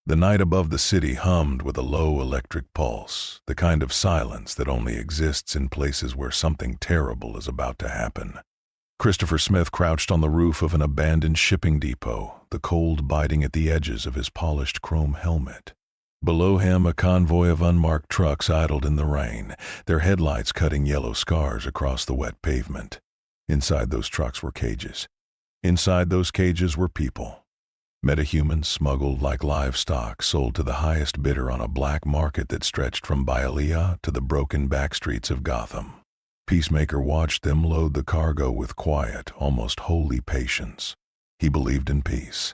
The night above the city hummed with a low electric pulse, the kind of silence that only exists in places where something terrible is about to happen. Christopher Smith crouched on the roof of an abandoned shipping depot, the cold biting at the edges of his polished chrome helmet. Below him, a convoy of unmarked trucks idled in the rain, their headlights cutting yellow scars across the wet pavement. Inside those trucks were cages. Inside those cages were people. Metahumans smuggled like livestock, sold to the highest bidder on a black market that stretched from Bialea to the broken backstreets of Gotham. Peacemaker watched them load the cargo with quiet, almost holy patience. He believed in peace.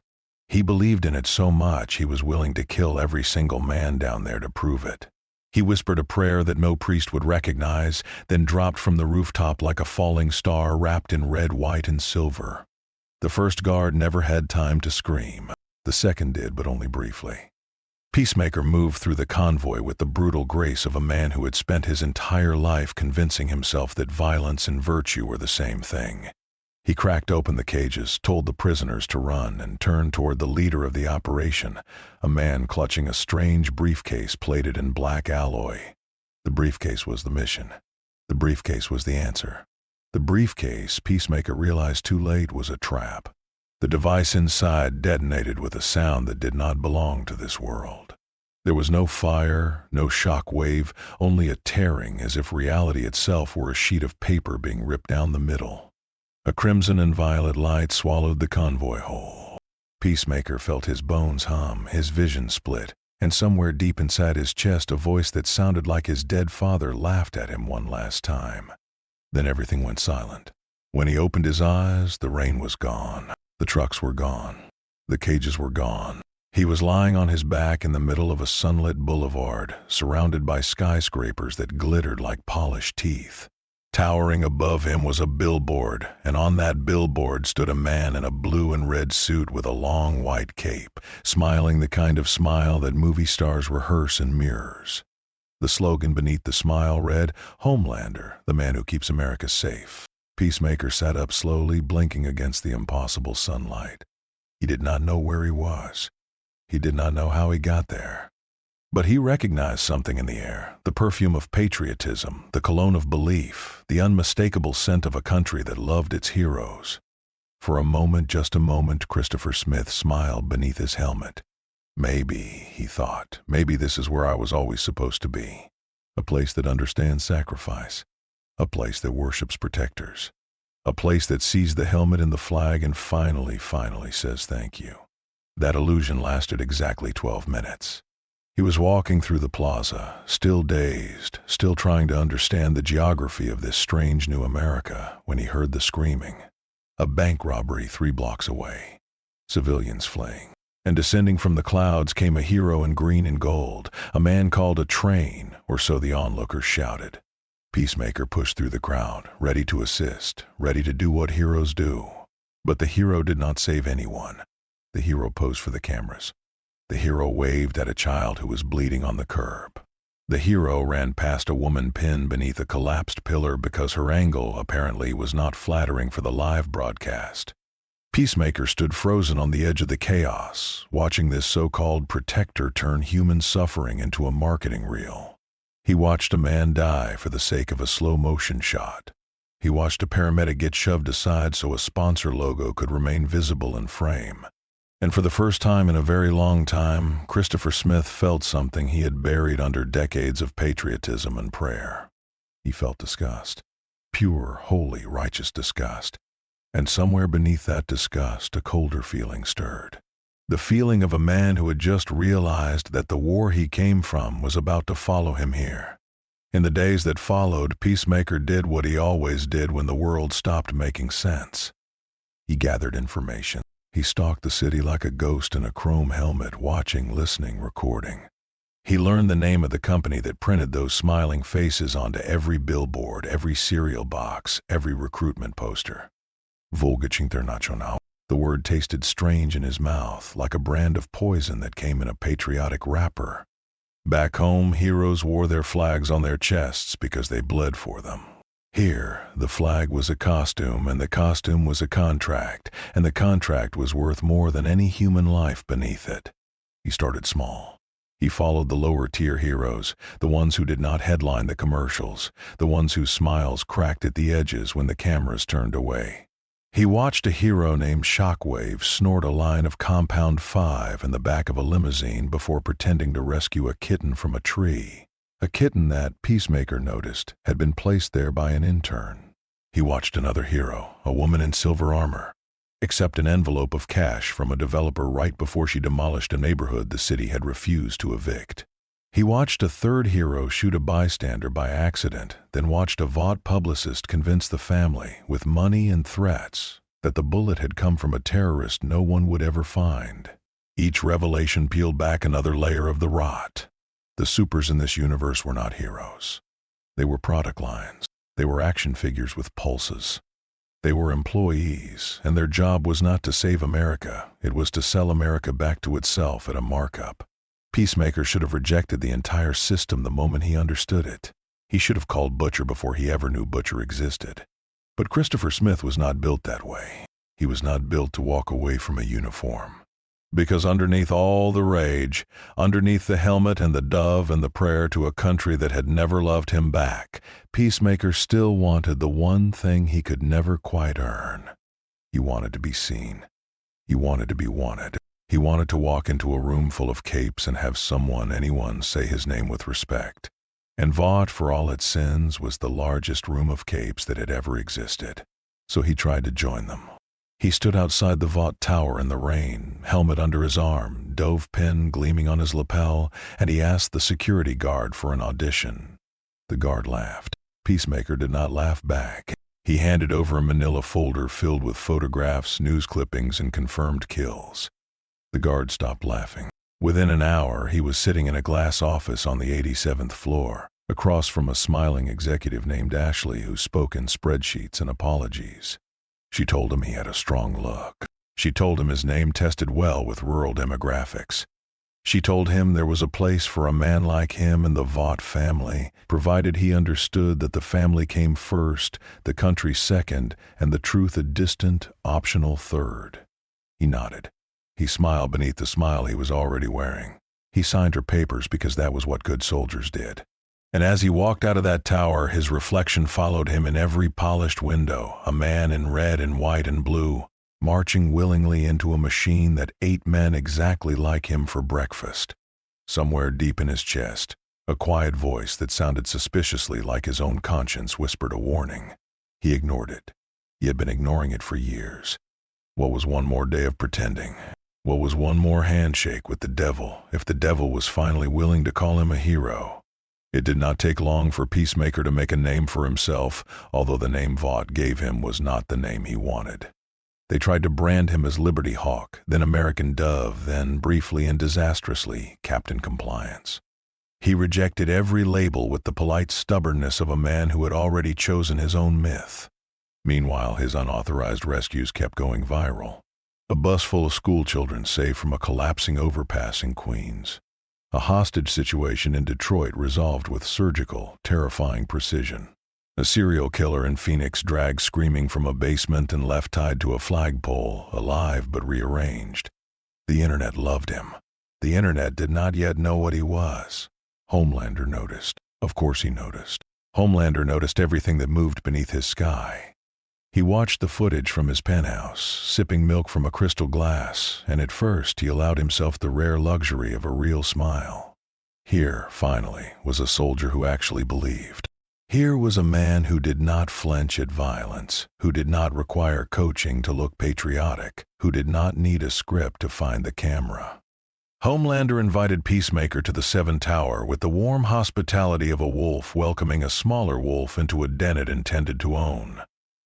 He believed in it so much he was willing to kill every single man down there to prove it. He whispered a prayer that no priest would recognize, then dropped from the rooftop like a falling star wrapped in red, white, and silver. The first guard never had time to scream. The second did, but only briefly. Peacemaker moved through the convoy with the brutal grace of a man who had spent his entire life convincing himself that violence and virtue were the same thing. He cracked open the cages, told the prisoners to run, and turned toward the leader of the operation, a man clutching a strange briefcase plated in black alloy. The briefcase was the mission. The briefcase was the answer. The briefcase, Peacemaker realized too late, was a trap. The device inside detonated with a sound that did not belong to this world. There was no fire, no shock wave, only a tearing as if reality itself were a sheet of paper being ripped down the middle. A crimson and violet light swallowed the convoy whole. Peacemaker felt his bones hum, his vision split, and somewhere deep inside his chest a voice that sounded like his dead father laughed at him one last time. Then everything went silent. When he opened his eyes, the rain was gone. The trucks were gone. The cages were gone. He was lying on his back in the middle of a sunlit boulevard, surrounded by skyscrapers that glittered like polished teeth. Towering above him was a billboard, and on that billboard stood a man in a blue and red suit with a long white cape, smiling the kind of smile that movie stars rehearse in mirrors. The slogan beneath the smile read, "Homelander, the man who keeps America safe." Peacemaker sat up slowly, blinking against the impossible sunlight. He did not know where he was. He did not know how he got there. But he recognized something in the air, the perfume of patriotism, the cologne of belief, the unmistakable scent of a country that loved its heroes. For a moment, just a moment, Christopher Smith smiled beneath his helmet. Maybe, he thought, maybe this is where I was always supposed to be. A place that understands sacrifice. A place that worships protectors. A place that sees the helmet and the flag and finally says thank you. That illusion lasted exactly 12 minutes. He was walking through the plaza, still dazed, still trying to understand the geography of this strange new America, when he heard the screaming. A bank robbery 3 blocks away. Civilians fleeing. And descending from the clouds came a hero in green and gold, a man called a train, or so the onlookers shouted. Peacemaker pushed through the crowd, ready to assist, ready to do what heroes do. But the hero did not save anyone. The hero posed for the cameras. The hero waved at a child who was bleeding on the curb. The hero ran past a woman pinned beneath a collapsed pillar because her angle, apparently, was not flattering for the live broadcast. Peacemaker stood frozen on the edge of the chaos, watching this so-called protector turn human suffering into a marketing reel. He watched a man die for the sake of a slow-motion shot. He watched a paramedic get shoved aside so a sponsor logo could remain visible in frame. And for the first time in a very long time, Christopher Smith felt something he had buried under decades of patriotism and prayer. He felt disgust. Pure, holy, righteous disgust. And somewhere beneath that disgust, a colder feeling stirred. The feeling of a man who had just realized that the war he came from was about to follow him here. In the days that followed, Peacemaker did what he always did when the world stopped making sense. He gathered information. He stalked the city like a ghost in a chrome helmet, watching, listening, recording. He learned the name of the company that printed those smiling faces onto every billboard, every cereal box, every recruitment poster. Vought International. The word tasted strange in his mouth, like a brand of poison that came in a patriotic wrapper. Back home, heroes wore their flags on their chests because they bled for them. Here, the flag was a costume, and the costume was a contract, and the contract was worth more than any human life beneath it. He started small. He followed the lower-tier heroes, the ones who did not headline the commercials, the ones whose smiles cracked at the edges when the cameras turned away. He watched a hero named Shockwave snort a line of Compound 5 in the back of a limousine before pretending to rescue a kitten from a tree. A kitten that, Peacemaker noticed, had been placed there by an intern. He watched another hero, a woman in silver armor, accept an envelope of cash from a developer right before she demolished a neighborhood the city had refused to evict. He watched a third hero shoot a bystander by accident, then watched a Vought publicist convince the family, with money and threats, that the bullet had come from a terrorist no one would ever find. Each revelation peeled back another layer of the rot. The supers in this universe were not heroes. They were product lines. They were action figures with pulses. They were employees, and their job was not to save America, it was to sell America back to itself at a markup. Peacemaker should have rejected the entire system the moment he understood it. He should have called Butcher before he ever knew Butcher existed. But Christopher Smith was not built that way. He was not built to walk away from a uniform. Because underneath all the rage, underneath the helmet and the dove and the prayer to a country that had never loved him back, Peacemaker still wanted the one thing he could never quite earn. He wanted to be seen. He wanted to be wanted. He wanted to walk into a room full of capes and have anyone say his name with respect. And Vought, for all its sins, was the largest room of capes that had ever existed. So he tried to join them. He stood outside the Vought tower in the rain, helmet under his arm, dove pin gleaming on his lapel, and he asked the security guard for an audition. The guard laughed. Peacemaker did not laugh back. He handed over a manila folder filled with photographs, news clippings, and confirmed kills. The guard stopped laughing. Within an hour, he was sitting in a glass office on the 87th floor, across from a smiling executive named Ashley who spoke in spreadsheets and apologies. She told him he had a strong look. She told him his name tested well with rural demographics. She told him there was a place for a man like him in the Vought family, provided he understood that the family came first, the country second, and the truth a distant, optional third. He nodded. He smiled beneath the smile he was already wearing. He signed her papers because that was what good soldiers did. And as he walked out of that tower, his reflection followed him in every polished window, a man in red and white and blue, marching willingly into a machine that ate men exactly like him for breakfast. Somewhere deep in his chest, a quiet voice that sounded suspiciously like his own conscience whispered a warning. He ignored it. He had been ignoring it for years. What was one more day of pretending? What was one more handshake with the devil, if the devil was finally willing to call him a hero? It did not take long for Peacemaker to make a name for himself, although the name Vought gave him was not the name he wanted. They tried to brand him as Liberty Hawk, then American Dove, then, briefly and disastrously, Captain Compliance. He rejected every label with the polite stubbornness of a man who had already chosen his own myth. Meanwhile, his unauthorized rescues kept going viral. A bus full of schoolchildren saved from a collapsing overpass in Queens. A hostage situation in Detroit resolved with surgical, terrifying precision. A serial killer in Phoenix dragged screaming from a basement and left tied to a flagpole, alive but rearranged. The internet loved him. The internet did not yet know what he was. Homelander noticed. Of course he noticed. Homelander noticed everything that moved beneath his sky. He watched the footage from his penthouse, sipping milk from a crystal glass, and at first he allowed himself the rare luxury of a real smile. Here, finally, was a soldier who actually believed. Here was a man who did not flinch at violence, who did not require coaching to look patriotic, who did not need a script to find the camera. Homelander invited Peacemaker to the 7th Tower with the warm hospitality of a wolf welcoming a smaller wolf into a den it intended to own.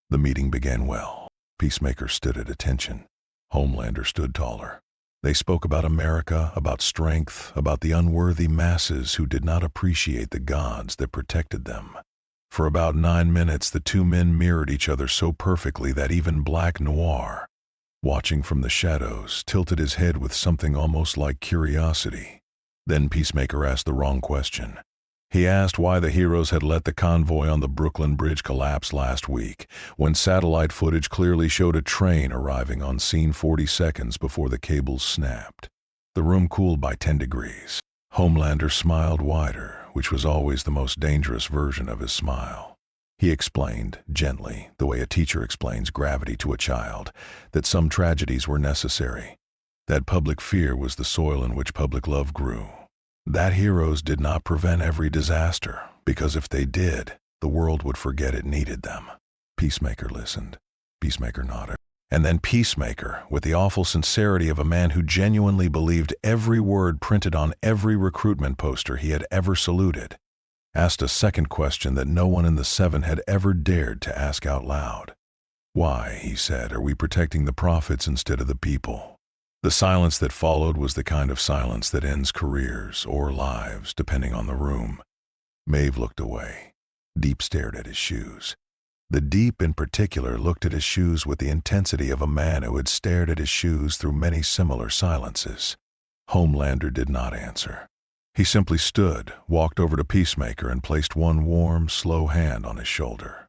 The meeting began well. Peacemaker stood at attention. Homelander stood taller. They spoke about America, about strength, about the unworthy masses who did not appreciate the gods that protected them. For about 9 minutes, the two men mirrored each other so perfectly that even Black Noir, watching from the shadows, tilted his head with something almost like curiosity. Then Peacemaker asked the wrong question. He asked why the heroes had let the convoy on the Brooklyn Bridge collapse last week, when satellite footage clearly showed a train arriving on scene 40 seconds before the cables snapped. The room cooled by 10 degrees. Homelander smiled wider, which was always the most dangerous version of his smile. He explained, gently, the way a teacher explains gravity to a child, that some tragedies were necessary, that public fear was the soil in which public love grew, that heroes did not prevent every disaster, because if they did, the world would forget it needed them. Peacemaker listened. Peacemaker nodded. And then Peacemaker, with the awful sincerity of a man who genuinely believed every word printed on every recruitment poster he had ever saluted, asked a second question that no one in the Seven had ever dared to ask out loud. Why, he said, are we protecting the prophets instead of the people? The silence that followed was the kind of silence that ends careers or lives, depending on the room. Maeve looked away. Deep stared at his shoes. The Deep in particular looked at his shoes with the intensity of a man who had stared at his shoes through many similar silences. Homelander did not answer. He simply stood, walked over to Peacemaker, and placed one warm, slow hand on his shoulder.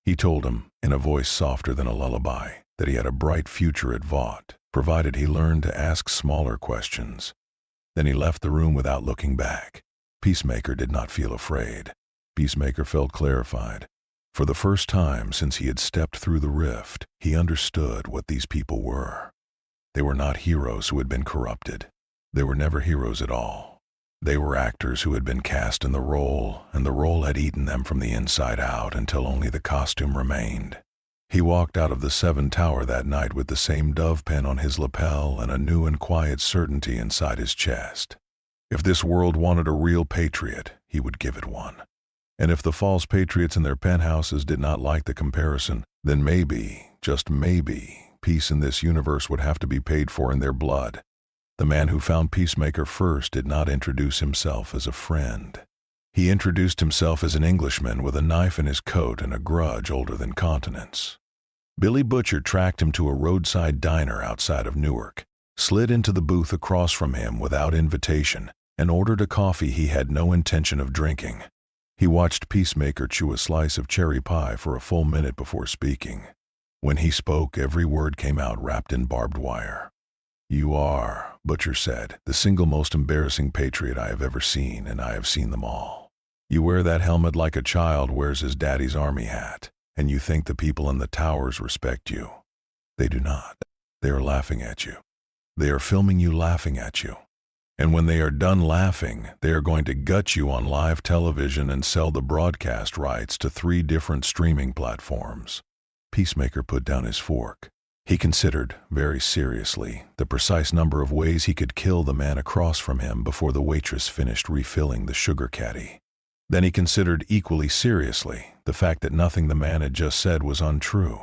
He told him, in a voice softer than a lullaby, that he had a bright future at Vought, provided he learned to ask smaller questions. Then he left the room without looking back. Peacemaker did not feel afraid. Peacemaker felt clarified. For the first time since he had stepped through the rift, he understood what these people were. They were not heroes who had been corrupted. They were never heroes at all. They were actors who had been cast in the role, and the role had eaten them from the inside out until only the costume remained. He walked out of the Seven Tower that night with the same dove pen on his lapel and a new and quiet certainty inside his chest. If this world wanted a real patriot, he would give it one. And if the false patriots in their penthouses did not like the comparison, then maybe, just maybe, peace in this universe would have to be paid for in their blood. The man who found Peacemaker first did not introduce himself as a friend. He introduced himself as an Englishman with a knife in his coat and a grudge older than continents. Billy Butcher tracked him to a roadside diner outside of Newark, slid into the booth across from him without invitation, and ordered a coffee he had no intention of drinking. He watched Peacemaker chew a slice of cherry pie for a full minute before speaking. When he spoke, every word came out wrapped in barbed wire. "You are," Butcher said, "the single most embarrassing patriot I have ever seen, and I have seen them all. You wear that helmet like a child wears his daddy's army hat, and you think the people in the towers respect you. They do not. They are laughing at you. They are filming you laughing at you. And when they are done laughing, they are going to gut you on live television and sell the broadcast rights to 3 different streaming platforms." Peacemaker put down his fork. He considered, very seriously, the precise number of ways he could kill the man across from him before the waitress finished refilling the sugar caddy. Then he considered equally seriously the fact that nothing the man had just said was untrue.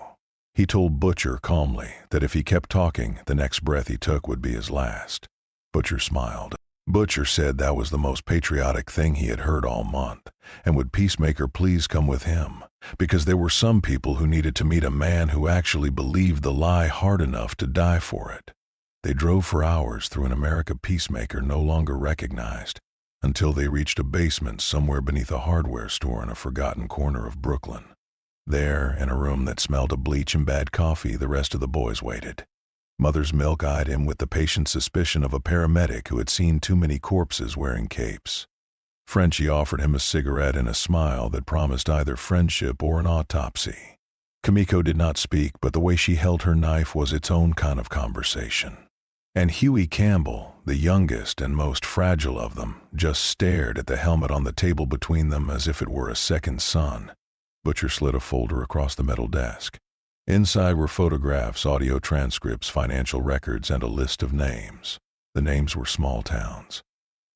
He told Butcher calmly that if he kept talking, the next breath he took would be his last. Butcher smiled. Butcher said that was the most patriotic thing he had heard all month, and would Peacemaker please come with him, because there were some people who needed to meet a man who actually believed the lie hard enough to die for it. They drove for hours through an America Peacemaker no longer recognized, until they reached a basement somewhere beneath a hardware store in a forgotten corner of Brooklyn. There, in a room that smelled of bleach and bad coffee, the rest of the boys waited. Mother's Milk eyed him with the patient suspicion of a paramedic who had seen too many corpses wearing capes. Frenchie offered him a cigarette and a smile that promised either friendship or an autopsy. Kimiko did not speak, but the way she held her knife was its own kind of conversation. And Huey Campbell, the youngest and most fragile of them, just stared at the helmet on the table between them as if it were a second son. Butcher slid a folder across the metal desk. Inside were photographs, audio transcripts, financial records, and a list of names. The names were small towns.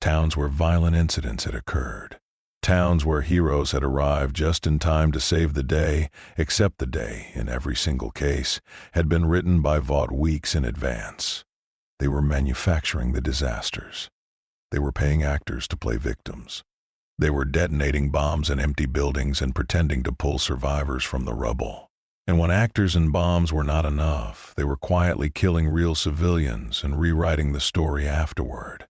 Towns where violent incidents had occurred. Towns where heroes had arrived just in time to save the day, except the day, in every single case, had been written by Vought weeks in advance. They were manufacturing the disasters. They were paying actors to play victims. They were detonating bombs in empty buildings and pretending to pull survivors from the rubble. And when actors and bombs were not enough, they were quietly killing real civilians and rewriting the story afterward.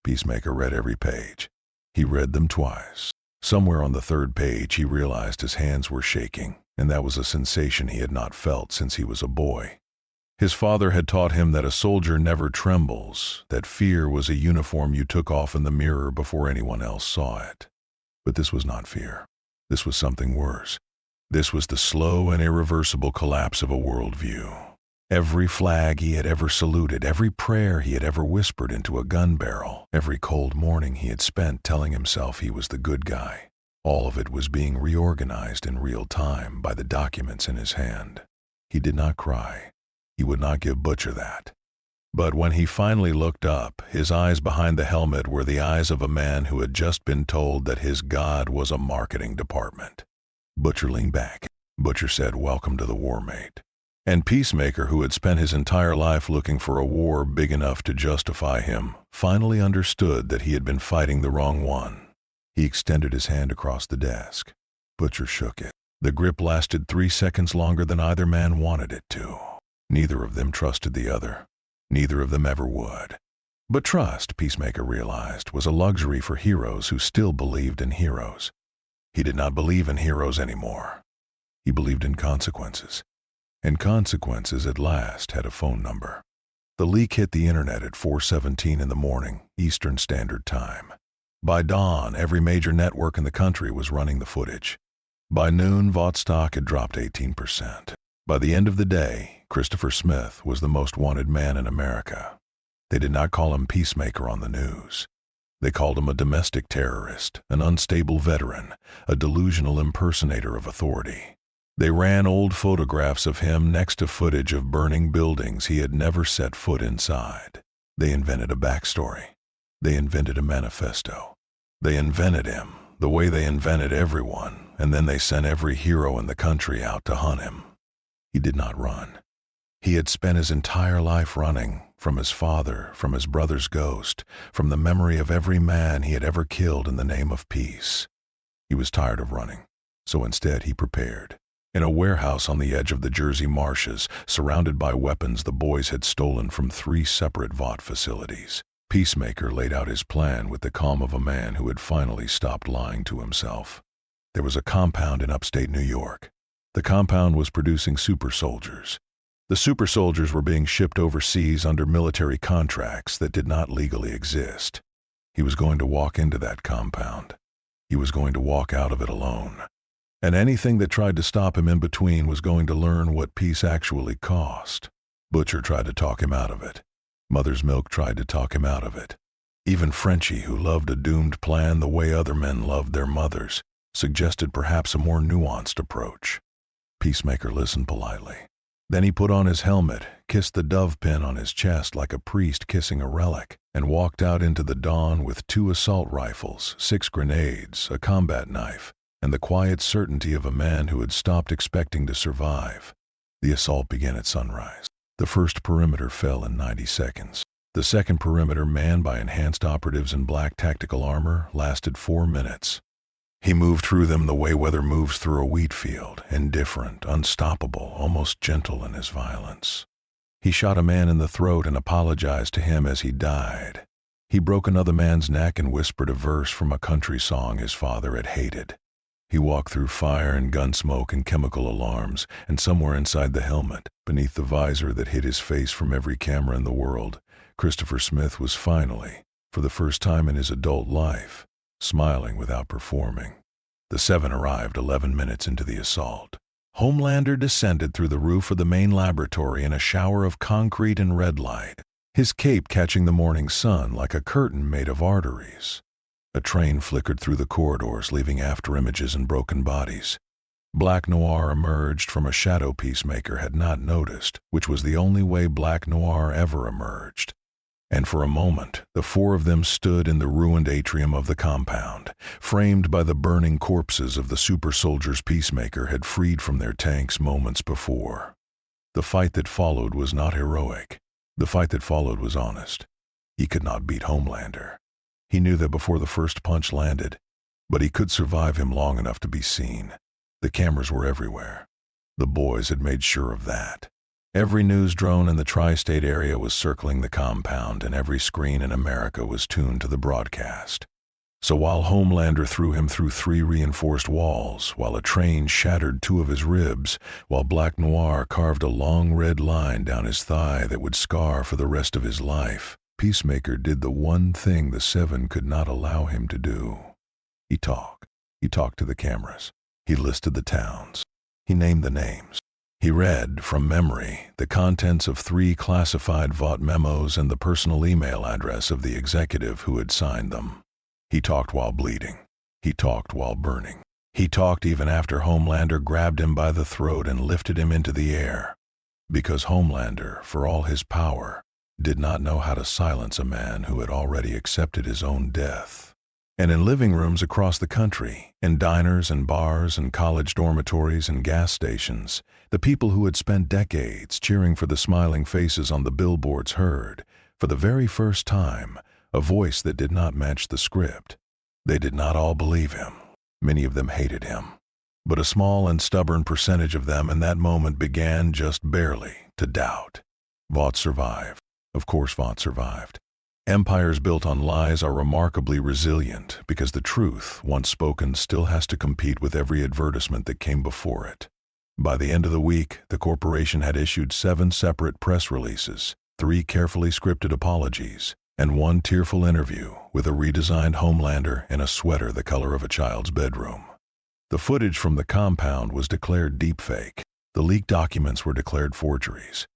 Peacemaker read every page. He read them twice. Somewhere on the 3rd page, he realized his hands were shaking, and that was a sensation he had not felt since he was a boy. His father had taught him that a soldier never trembles, that fear was a uniform you took off in the mirror before anyone else saw it. But this was not fear. This was something worse. This was the slow and irreversible collapse of a worldview. Every flag he had ever saluted, every prayer he had ever whispered into a gun barrel, every cold morning he had spent telling himself he was the good guy, all of it was being reorganized in real time by the documents in his hand. He did not cry. He would not give Butcher that. But when he finally looked up, his eyes behind the helmet were the eyes of a man who had just been told that his God was a marketing department. Butcher leaned back. Butcher said, "Welcome to the war, mate." And Peacemaker, who had spent his entire life looking for a war big enough to justify him, finally understood that he had been fighting the wrong one. He extended his hand across the desk. Butcher shook it. The grip lasted 3 seconds longer than either man wanted it to. Neither of them trusted the other. Neither of them ever would. But trust, Peacemaker realized, was a luxury for heroes who still believed in heroes. He did not believe in heroes anymore. He believed in consequences. And consequences at last had a phone number. The leak hit the internet at 4:17 in the morning, Eastern Standard Time. By dawn, every major network in the country was running the footage. By noon, Vought stock had dropped 18%. By the end of the day, Christopher Smith was the most wanted man in America. They did not call him Peacemaker on the news. They called him a domestic terrorist, an unstable veteran, a delusional impersonator of authority. They ran old photographs of him next to footage of burning buildings he had never set foot inside. They invented a backstory. They invented a manifesto. They invented him, the way they invented everyone, and then they sent every hero in the country out to hunt him. He did not run. He had spent his entire life running, from his father, from his brother's ghost, from the memory of every man he had ever killed in the name of peace. He was tired of running, so instead he prepared. In a warehouse on the edge of the Jersey marshes, surrounded by weapons the boys had stolen from 3 separate Vought facilities, Peacemaker laid out his plan with the calm of a man who had finally stopped lying to himself. There was a compound in upstate New York. The compound was producing super soldiers. The super soldiers were being shipped overseas under military contracts that did not legally exist. He was going to walk into that compound. He was going to walk out of it alone. And anything that tried to stop him in between was going to learn what peace actually cost. Butcher tried to talk him out of it. Mother's Milk tried to talk him out of it. Even Frenchie, who loved a doomed plan the way other men loved their mothers, suggested perhaps a more nuanced approach. Peacemaker listened politely. Then he put on his helmet, kissed the dove pin on his chest like a priest kissing a relic, and walked out into the dawn with 2 assault rifles, 6 grenades, a combat knife, and the quiet certainty of a man who had stopped expecting to survive. The assault began at sunrise. The first perimeter fell in 90 seconds. The second perimeter, manned by enhanced operatives in black tactical armor, lasted 4 minutes. He moved through them the way weather moves through a wheat field, indifferent, unstoppable, almost gentle in his violence. He shot a man in the throat and apologized to him as he died. He broke another man's neck and whispered a verse from a country song his father had hated. He walked through fire and gun smoke and chemical alarms, and somewhere inside the helmet, beneath the visor that hid his face from every camera in the world, Christopher Smith was finally, for the first time in his adult life, smiling without performing. The 7 arrived 11 minutes into the assault. Homelander descended through the roof of the main laboratory in a shower of concrete and red light, his cape catching the morning sun like a curtain made of arteries. A train flickered through the corridors, leaving afterimages and broken bodies. Black Noir emerged from a shadow Peacemaker had not noticed, which was the only way Black Noir ever emerged. And for a moment, the 4 of them stood in the ruined atrium of the compound, framed by the burning corpses of the super soldiers Peacemaker had freed from their tanks moments before. The fight that followed was not heroic. The fight that followed was honest. He could not beat Homelander. He knew that before the first punch landed, but he could survive him long enough to be seen. The cameras were everywhere. The boys had made sure of that. Every news drone in the tri-state area was circling the compound, and every screen in America was tuned to the broadcast. So while Homelander threw him through 3 reinforced walls, while a train shattered 2 of his ribs, while Black Noir carved a long red line down his thigh that would scar for the rest of his life, Peacemaker did the one thing the Seven could not allow him to do. He talked. He talked to the cameras. He listed the towns. He named the names. He read, from memory, the contents of 3 classified Vought memos and the personal email address of the executive who had signed them. He talked while bleeding. He talked while burning. He talked even after Homelander grabbed him by the throat and lifted him into the air. Because Homelander, for all his power, did not know how to silence a man who had already accepted his own death. And in living rooms across the country, in diners and bars and college dormitories and gas stations, the people who had spent decades cheering for the smiling faces on the billboards heard, for the very first time, a voice that did not match the script. They did not all believe him. Many of them hated him. But a small and stubborn percentage of them in that moment began just barely to doubt. Vought survived. Of course Vought survived. Empires built on lies are remarkably resilient because the truth, once spoken, still has to compete with every advertisement that came before it. By the end of the week, the corporation had issued 7 separate press releases, 3 carefully scripted apologies, and 1 tearful interview with a redesigned Homelander in a sweater the color of a child's bedroom. The footage from the compound was declared deepfake. The leaked documents were declared forgeries.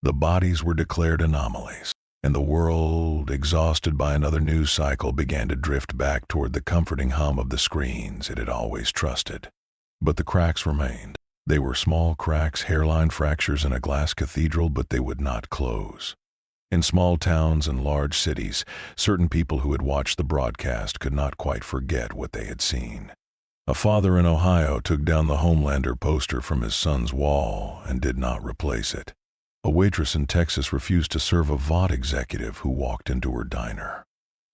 The bodies were declared anomalies. And the world, exhausted by another news cycle, began to drift back toward the comforting hum of the screens it had always trusted. But the cracks remained. They were small cracks, hairline fractures in a glass cathedral, but they would not close. In small towns and large cities, certain people who had watched the broadcast could not quite forget what they had seen. A father in Ohio took down the Homelander poster from his son's wall and did not replace it. A waitress in Texas refused to serve a Vought executive who walked into her diner.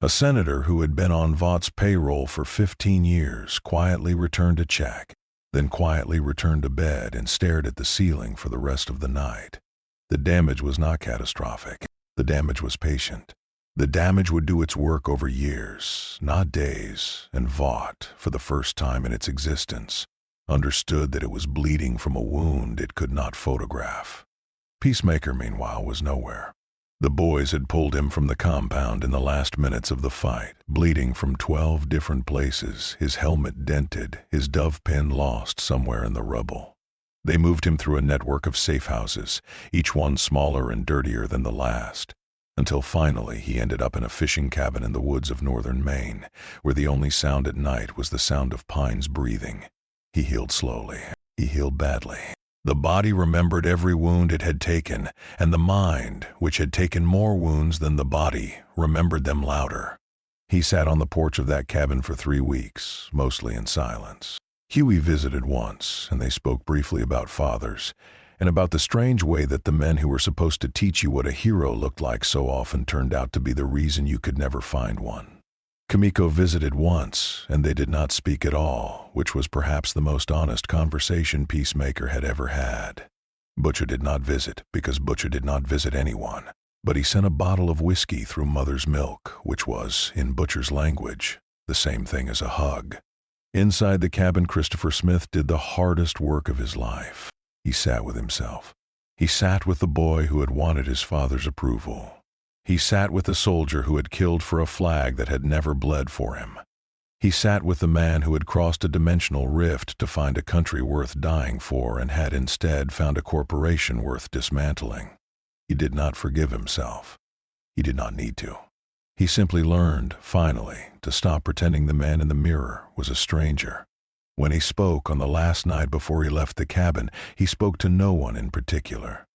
A senator who had been on Vought's payroll for 15 years quietly returned a check, then quietly returned to bed and stared at the ceiling for the rest of the night. The damage was not catastrophic. The damage was patient. The damage would do its work over years, not days, and Vought, for the first time in its existence, understood that it was bleeding from a wound it could not photograph. Peacemaker, meanwhile, was nowhere. The boys had pulled him from the compound in the last minutes of the fight, bleeding from 12 different places, his helmet dented, his dove pin lost somewhere in the rubble. They moved him through a network of safe houses, each one smaller and dirtier than the last, until finally he ended up in a fishing cabin in the woods of northern Maine, where the only sound at night was the sound of pines breathing. He healed slowly. He healed badly. The body remembered every wound it had taken, and the mind, which had taken more wounds than the body, remembered them louder. He sat on the porch of that cabin for 3 weeks, mostly in silence. Huey visited once, and they spoke briefly about fathers, and about the strange way that the men who were supposed to teach you what a hero looked like so often turned out to be the reason you could never find one. Kimiko visited once, and they did not speak at all, which was perhaps the most honest conversation Peacemaker had ever had. Butcher did not visit, because Butcher did not visit anyone, but he sent a bottle of whiskey through Mother's milk, which was, in Butcher's language, the same thing as a hug. Inside the cabin, Christopher Smith did the hardest work of his life. He sat with himself. He sat with the boy who had wanted his father's approval. He sat with the soldier who had killed for a flag that had never bled for him. He sat with the man who had crossed a dimensional rift to find a country worth dying for and had instead found a corporation worth dismantling. He did not forgive himself. He did not need to. He simply learned, finally, to stop pretending the man in the mirror was a stranger. When he spoke on the last night before he left the cabin, he spoke to no one in particular.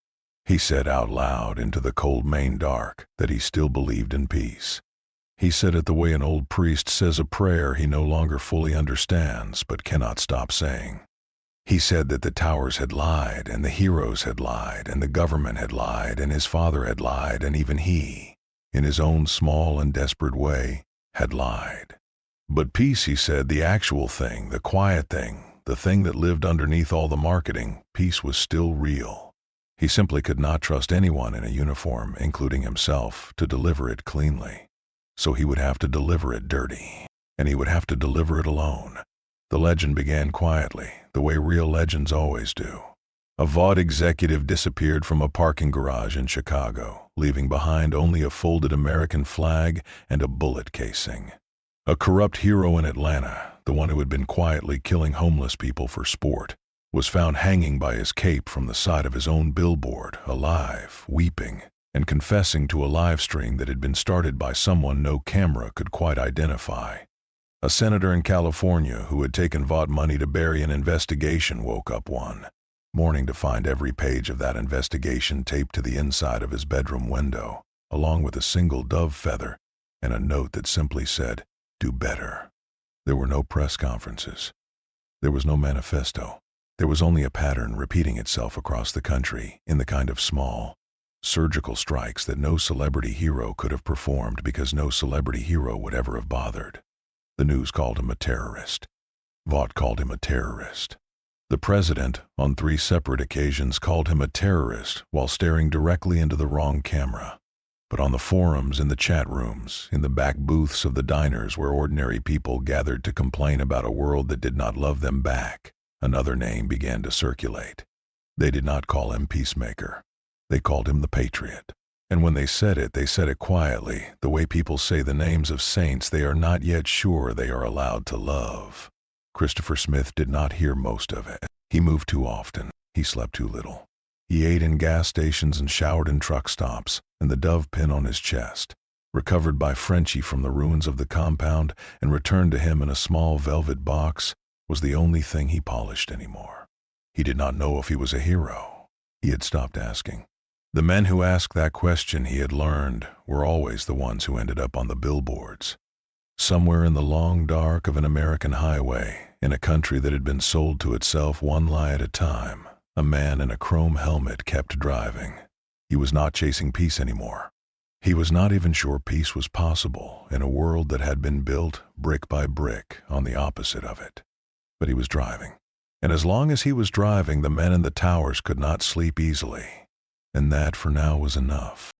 He said out loud into the cold Maine dark that he still believed in peace. He said it the way an old priest says a prayer he no longer fully understands but cannot stop saying. He said that the towers had lied, and the heroes had lied, and the government had lied, and his father had lied, and even he, in his own small and desperate way, had lied. But peace, he said, the actual thing, the quiet thing, the thing that lived underneath all the marketing, peace was still real. He simply could not trust anyone in a uniform, including himself, to deliver it cleanly. So he would have to deliver it dirty. and he would have to deliver it alone. The legend began quietly, the way real legends always do. A Vought executive disappeared from a parking garage in Chicago, leaving behind only a folded American flag and a bullet casing. A corrupt hero in Atlanta, the one who had been quietly killing homeless people for sport, was found hanging by his cape from the side of his own billboard, alive, weeping, and confessing to a live stream that had been started by someone no camera could quite identify. A senator in California who had taken Vought money to bury an investigation woke up one morning to find every page of that investigation taped to the inside of his bedroom window, along with a single dove feather and a note that simply said, "Do better." There were no press conferences. There was no manifesto. There was only a pattern repeating itself across the country in the kind of small, surgical strikes that no celebrity hero could have performed because no celebrity hero would ever have bothered. The news called him a terrorist. Vought called him a terrorist. The president, on 3 separate occasions, called him a terrorist while staring directly into the wrong camera. But on the forums, in the chat rooms, in the back booths of the diners where ordinary people gathered to complain about a world that did not love them back, another name began to circulate. They did not call him Peacemaker. They called him the Patriot. And when they said it quietly, the way people say the names of saints they are not yet sure they are allowed to love. Christopher Smith did not hear most of it. He moved too often. He slept too little. He ate in gas stations and showered in truck stops, and the dove pin on his chest, recovered by Frenchie from the ruins of the compound and returned to him in a small velvet box, was the only thing he polished anymore. He did not know if he was a hero. He had stopped asking. The men who asked that question, he had learned, were always the ones who ended up on the billboards. Somewhere in the long dark of an American highway, in a country that had been sold to itself one lie at a time, a man in a chrome helmet kept driving. He was not chasing peace anymore. He was not even sure peace was possible in a world that had been built brick by brick on the opposite of it. But he was driving. And as long as he was driving, the men in the towers could not sleep easily. And that for now was enough.